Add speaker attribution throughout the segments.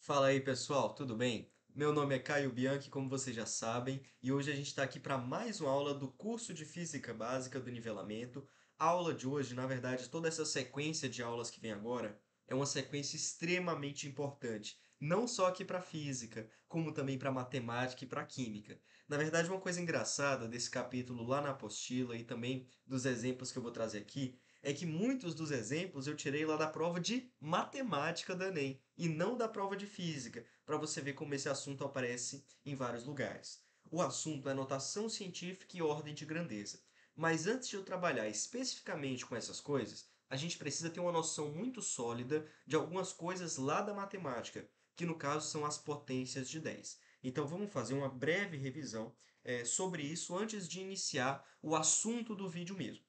Speaker 1: Fala aí, pessoal, tudo bem? Meu nome é Caio Bianchi, como vocês já sabem, e hoje a gente está aqui para mais uma aula do curso de Física Básica do Nivelamento. A aula de hoje, na verdade, toda essa sequência de aulas que vem agora é uma sequência extremamente importante, não só aqui para física, como também para matemática e para química. Na verdade, uma coisa engraçada desse capítulo lá na apostila e também dos exemplos que eu vou trazer aqui é que muitos dos exemplos eu tirei lá da prova de matemática da Enem e não da prova de física, para você ver como esse assunto aparece em vários lugares. O assunto é notação científica e ordem de grandeza. Mas antes de eu trabalhar especificamente com essas coisas, a gente precisa ter uma noção muito sólida de algumas coisas lá da matemática, que no caso são as potências de 10. Então vamos fazer uma breve revisão sobre isso antes de iniciar o assunto do vídeo mesmo.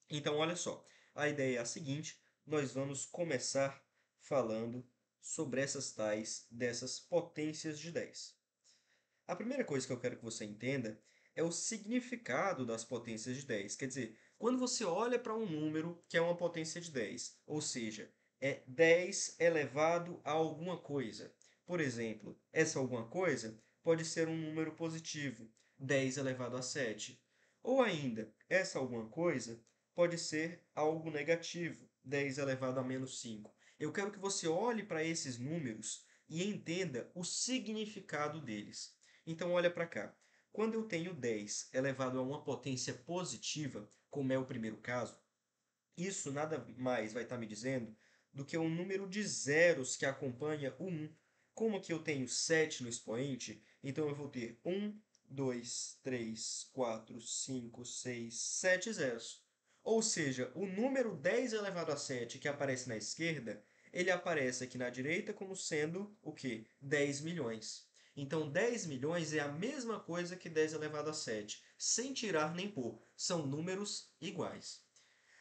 Speaker 1: Então, olha só, a ideia é a seguinte: nós vamos começar falando sobre essas tais dessas potências de 10. A primeira coisa que eu quero que você entenda é o significado das potências de 10. Quer dizer, quando você olha para um número que é uma potência de 10, ou seja, é 10 elevado a alguma coisa. Por exemplo, essa alguma coisa pode ser um número positivo, 10 elevado a 7. Ou ainda, essa alguma coisa pode ser algo negativo, 10 elevado a menos 5. Eu quero que você olhe para esses números e entenda o significado deles. Então, olha para cá. Quando eu tenho 10 elevado a uma potência positiva, como é o primeiro caso, isso nada mais vai estar me dizendo do que o número de zeros que acompanha o 1. Como que eu tenho 7 no expoente, então eu vou ter 1, 2, 3, 4, 5, 6, 7 zeros. Ou seja, o número 10 elevado a 7 que aparece na esquerda, ele aparece aqui na direita como sendo o quê? 10 milhões. Então, 10 milhões é a mesma coisa que 10 elevado a 7, sem tirar nem pôr. São números iguais.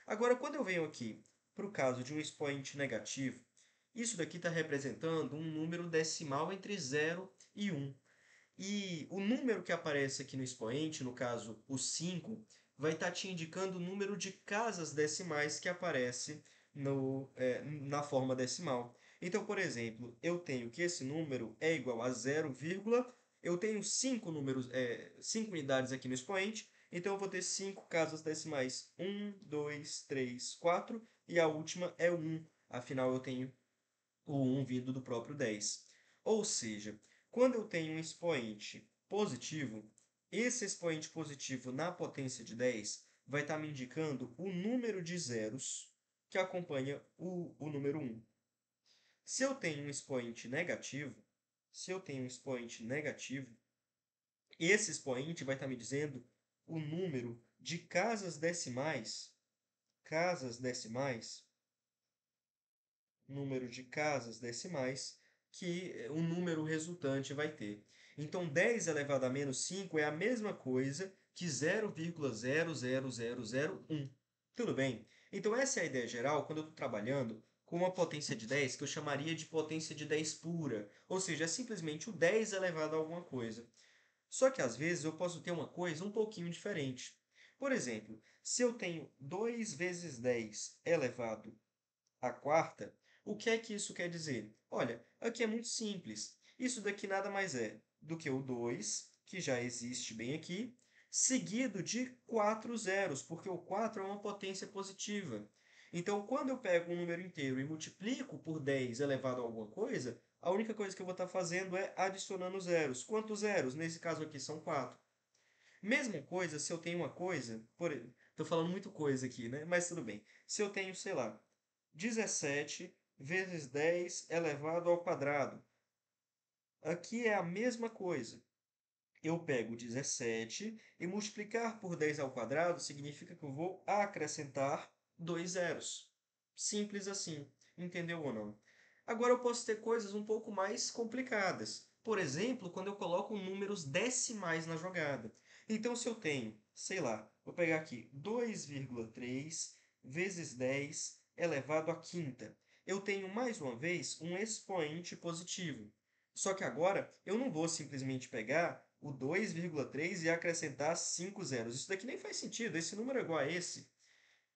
Speaker 1: Agora, quando eu venho aqui para o caso de um expoente negativo, isso daqui está representando um número decimal entre 0 e 1. E o número que aparece aqui no expoente, no caso o 5, vai estar te indicando o número de casas decimais que aparece na forma decimal. Então, por exemplo, eu tenho que esse número é igual a 0, eu tenho 5 unidades aqui no expoente, então eu vou ter 5 casas decimais. 1, 2, 3, 4 e a última é 1. Afinal, eu tenho o 1 vindo do próprio 10. Ou seja, quando eu tenho um expoente positivo, esse expoente positivo na potência de 10 vai estar me indicando o número de zeros que acompanha o número 1. Se eu tenho um expoente negativo, se eu tenho um expoente negativo, esse expoente vai estar me dizendo o número de casas decimais, número de casas decimais que o número resultante vai ter. Então, 10 elevado a menos 5 é a mesma coisa que 0,00001. Tudo bem? Então, essa é a ideia geral quando eu estou trabalhando com uma potência de 10 que eu chamaria de potência de 10 pura. Ou seja, é simplesmente o 10 elevado a alguma coisa. Só que às vezes eu posso ter uma coisa um pouquinho diferente. Por exemplo, se eu tenho 2 vezes 10 elevado à quarta, o que é que isso quer dizer? Olha, aqui é muito simples. Isso daqui nada mais é do que o 2, que já existe bem aqui, seguido de 4 zeros, porque o 4 é uma potência positiva. Então, quando eu pego um número inteiro e multiplico por 10 elevado a alguma coisa, a única coisa que eu vou estar fazendo é adicionando zeros. Quantos zeros? Nesse caso aqui são 4. Mesma coisa se eu tenho uma coisa, estou falando muito coisa aqui, né? Mas tudo bem. Se eu tenho, sei lá, 17 vezes 10 elevado ao quadrado. Aqui é a mesma coisa. Eu pego 17 e multiplicar por 10 ao quadrado significa que eu vou acrescentar 2 zeros. Simples assim. Entendeu ou não? Agora eu posso ter coisas um pouco mais complicadas. Por exemplo, quando eu coloco números decimais na jogada. Então, se eu tenho, sei lá, vou pegar aqui 2,3 vezes 10 elevado à quinta. Eu tenho, mais uma vez, um expoente positivo. Só que agora eu não vou simplesmente pegar o 2,3 e acrescentar 5 zeros. Isso daqui nem faz sentido, esse número é igual a esse.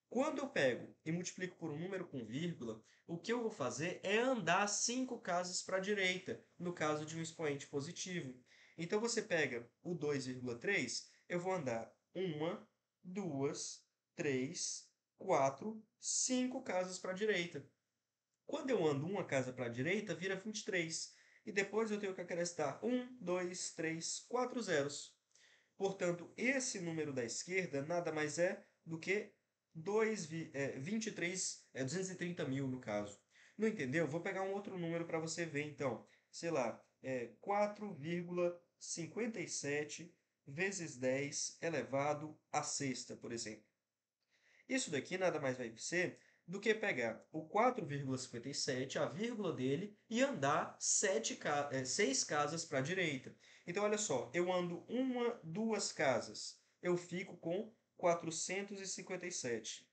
Speaker 1: Quando eu pego e multiplico por um número com vírgula, o que eu vou fazer é andar 5 casas para a direita, no caso de um expoente positivo. Então, você pega o 2,3, eu vou andar uma, duas, três, quatro, 5 casas para a direita. Quando eu ando uma casa para a direita, vira 23. E depois eu tenho que acrescentar 4 zeros. Portanto, esse número da esquerda nada mais é do que 230 mil, no caso. Não entendeu? Vou pegar um outro número para você ver, então. Sei lá, 4,57 vezes 10 elevado à sexta, por exemplo. Isso daqui nada mais vai ser do que pegar o 4,57, a vírgula dele, e andar 6 casas para a direita. Então, olha só, eu ando uma, duas casas, eu fico com 457.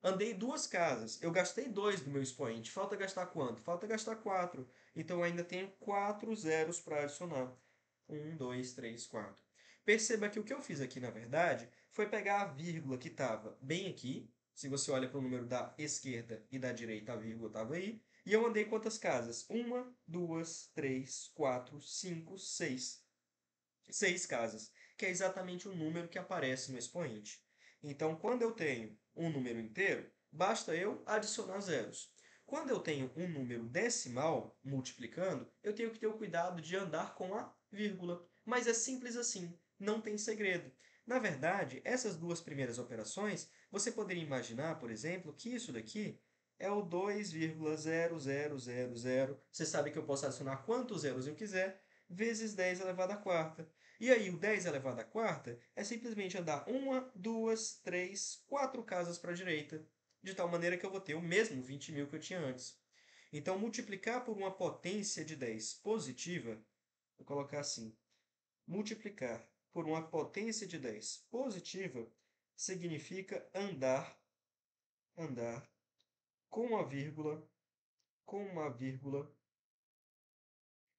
Speaker 1: Andei duas casas, eu gastei 2 do meu expoente. Falta gastar quanto? Falta gastar 4. Então, eu ainda tenho 4 zeros para adicionar. 2, 3, 4. Perceba que o que eu fiz aqui, na verdade, foi pegar a vírgula que estava bem aqui. Se você olha para o número da esquerda e da direita, a vírgula estava aí. E eu andei quantas casas? Uma, duas, três, quatro, cinco, seis. 6 casas, que é exatamente o número que aparece no expoente. Então, quando eu tenho um número inteiro, basta eu adicionar zeros. Quando eu tenho um número decimal multiplicando, eu tenho que ter o cuidado de andar com a vírgula. Mas é simples assim, não tem segredo. Na verdade, essas duas primeiras operações, você poderia imaginar, por exemplo, que isso daqui é o 2,0000. Você sabe que eu posso adicionar quantos zeros eu quiser, vezes 10 elevado à quarta. E aí, o 10 elevado à quarta é simplesmente andar uma, duas, três, 4 casas para a direita, de tal maneira que eu vou ter o mesmo 20 mil que eu tinha antes. Então, multiplicar por uma potência de 10 positiva, vou colocar assim, multiplicar por uma potência de 10 positiva significa andar com uma vírgula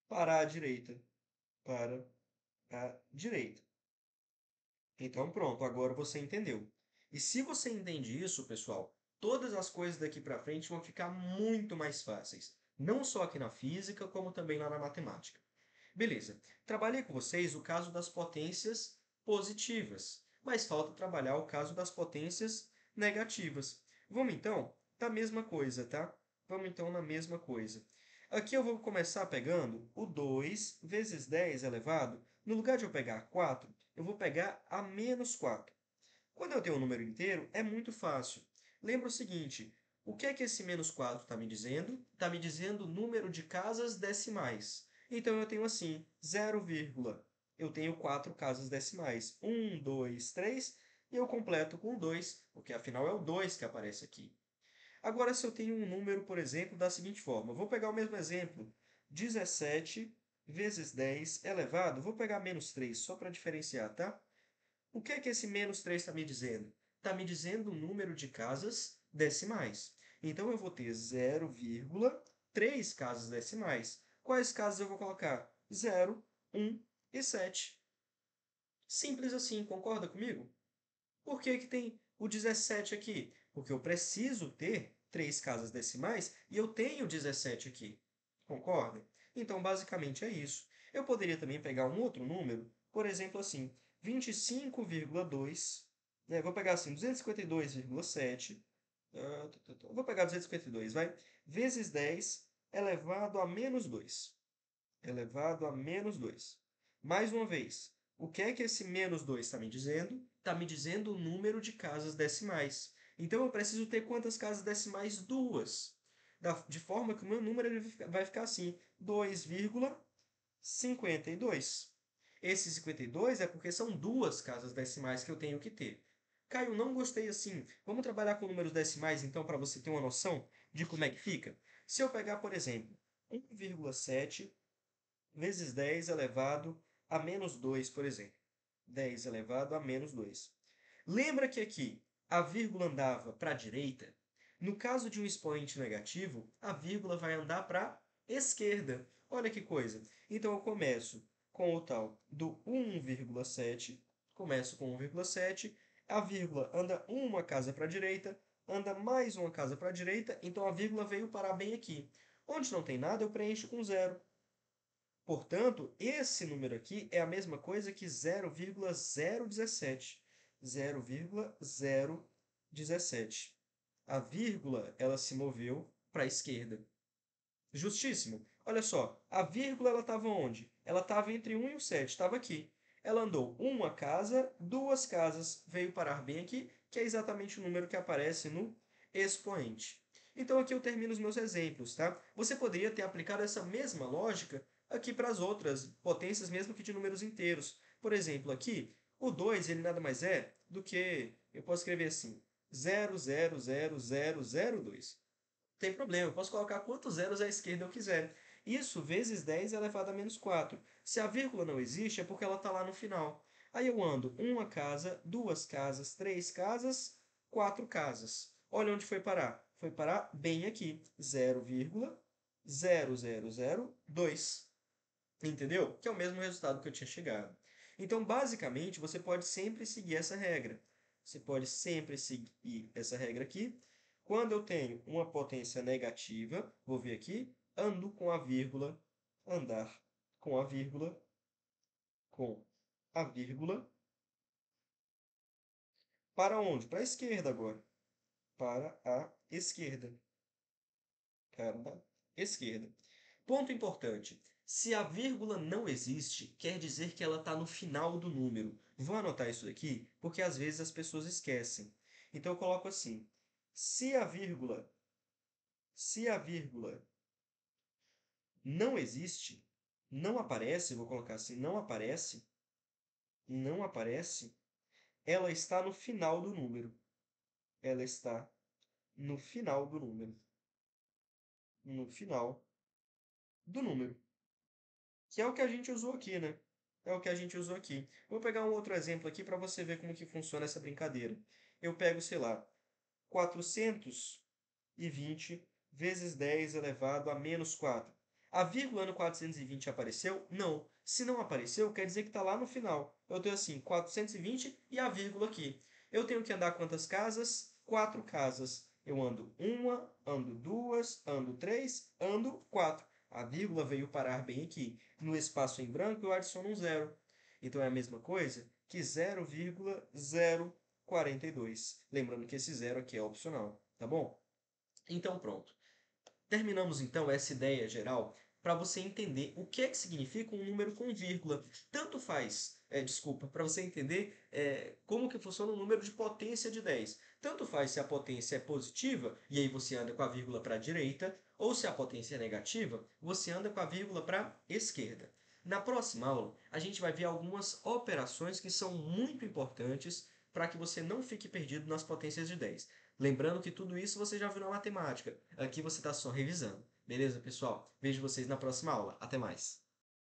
Speaker 1: para a direita, para a direita. Então, pronto, agora você entendeu. E se você entende isso, pessoal, todas as coisas daqui para frente vão ficar muito mais fáceis. Não só aqui na física, como também lá na matemática. Beleza, trabalhei com vocês o caso das potências positivas, mas falta trabalhar o caso das potências negativas. Vamos então da mesma coisa, tá? Vamos então na mesma coisa. Aqui eu vou começar pegando o 2 vezes 10 elevado. No lugar de eu pegar 4, eu vou pegar a menos 4. Quando eu tenho um número inteiro, é muito fácil. Lembra o seguinte, o que é que esse menos 4 está me dizendo? Está me dizendo o número de casas decimais. Então, eu tenho assim, 0, eu tenho 4 casas decimais. 1, 2, 3, e eu completo com 2, porque afinal é o 2 que aparece aqui. Agora, se eu tenho um número, por exemplo, da seguinte forma, vou pegar o mesmo exemplo, 17 vezes 10 elevado, vou pegar menos 3 só para diferenciar, tá? O que é que esse menos 3 está me dizendo? Está me dizendo o número de casas decimais. Então, eu vou ter 0,3 casas decimais. Quais casas eu vou colocar? 0, 1 e 7. Simples assim, concorda comigo? Por que que tem o 17 aqui? Porque eu preciso ter 3 casas decimais e eu tenho 17 aqui. Concorda? Então, basicamente é isso. Eu poderia também pegar um outro número, por exemplo, assim, 25,2, né? Vou pegar assim, 252,7, vou pegar 252, vai, vezes 10 elevado a menos 2. Elevado a menos 2. Mais uma vez, o que é que esse menos 2 está me dizendo? Está me dizendo o número de casas decimais. Então, eu preciso ter quantas casas decimais? Duas. De forma que o meu número vai ficar assim, 2,52. Esse 52 é porque são duas casas decimais que eu tenho que ter. Caio, não gostei assim. Vamos trabalhar com números decimais, então, para você ter uma noção de como é que fica? Se eu pegar, por exemplo, 1,7 vezes 10 elevado a menos 2, por exemplo. 10 elevado a menos 2. Lembra que aqui a vírgula andava para a direita? No caso de um expoente negativo, a vírgula vai andar para a esquerda. Olha que coisa. Então, eu começo com o tal do 1,7. Começo com 1,7. A vírgula anda uma casa para a direita, anda mais uma casa para a direita, então a vírgula veio parar bem aqui. Onde não tem nada, eu preencho com zero. Portanto, esse número aqui é a mesma coisa que 0,017. 0,017. A vírgula, ela se moveu para a esquerda. Justíssimo. Olha só, a vírgula ela estava onde? Ela estava entre 1 e o 7, estava aqui. Ela andou uma casa, duas casas, veio parar bem aqui, que é exatamente o número que aparece no expoente. Então aqui eu termino os meus exemplos, tá? Você poderia ter aplicado essa mesma lógica aqui para as outras potências, mesmo que de números inteiros. Por exemplo, aqui, o 2 ele nada mais é do que, eu posso escrever assim, 0,00002. Tem problema, eu posso colocar quantos zeros à esquerda eu quiser. Isso vezes 10 elevado a menos 4. Se a vírgula não existe, é porque ela está lá no final. Aí eu ando uma casa, duas casas, três casas, quatro casas. Olha onde foi parar. Foi parar bem aqui. 0,0002. Entendeu? Que é o mesmo resultado que eu tinha chegado. Então, basicamente, você pode sempre seguir essa regra. Você pode sempre seguir essa regra aqui. Quando eu tenho uma potência negativa, vou ver aqui, ando com a vírgula, andar com a vírgula, com a vírgula. Para onde? Para a esquerda agora. Para a esquerda. Para a esquerda. Ponto importante. Se a vírgula não existe, quer dizer que ela está no final do número. Vou anotar isso aqui, porque às vezes as pessoas esquecem. Então eu coloco assim: se a vírgula, se a vírgula não existe, não aparece, vou colocar assim, não aparece, não aparece, ela está no final do número. Ela está no final do número. No final do número. Que é o que a gente usou aqui, né? É o que a gente usou aqui. Vou pegar um outro exemplo aqui para você ver como que funciona essa brincadeira. Eu pego, sei lá, 420 vezes 10 elevado a menos 4. A vírgula no 420 apareceu? Não. Se não apareceu, quer dizer que está lá no final. Eu tenho assim, 420 e a vírgula aqui. Eu tenho que andar quantas casas? Quatro casas. Eu ando uma, ando duas, ando três, ando quatro. A vírgula veio parar bem aqui. No espaço em branco, eu adiciono um zero. Então é a mesma coisa que 0,042. Lembrando que esse zero aqui é opcional, tá bom? Então pronto. Terminamos então essa ideia geral para você entender o que é que significa um número com vírgula. Tanto faz, desculpa, para você entender como que funciona o número de potência de 10. Tanto faz se a potência é positiva, e aí você anda com a vírgula para a direita, ou se a potência é negativa, você anda com a vírgula para a esquerda. Na próxima aula, a gente vai ver algumas operações que são muito importantes para que você não fique perdido nas potências de 10. Lembrando que tudo isso você já viu na matemática. Aqui você está só revisando. Beleza, pessoal? Vejo vocês na próxima aula. Até mais!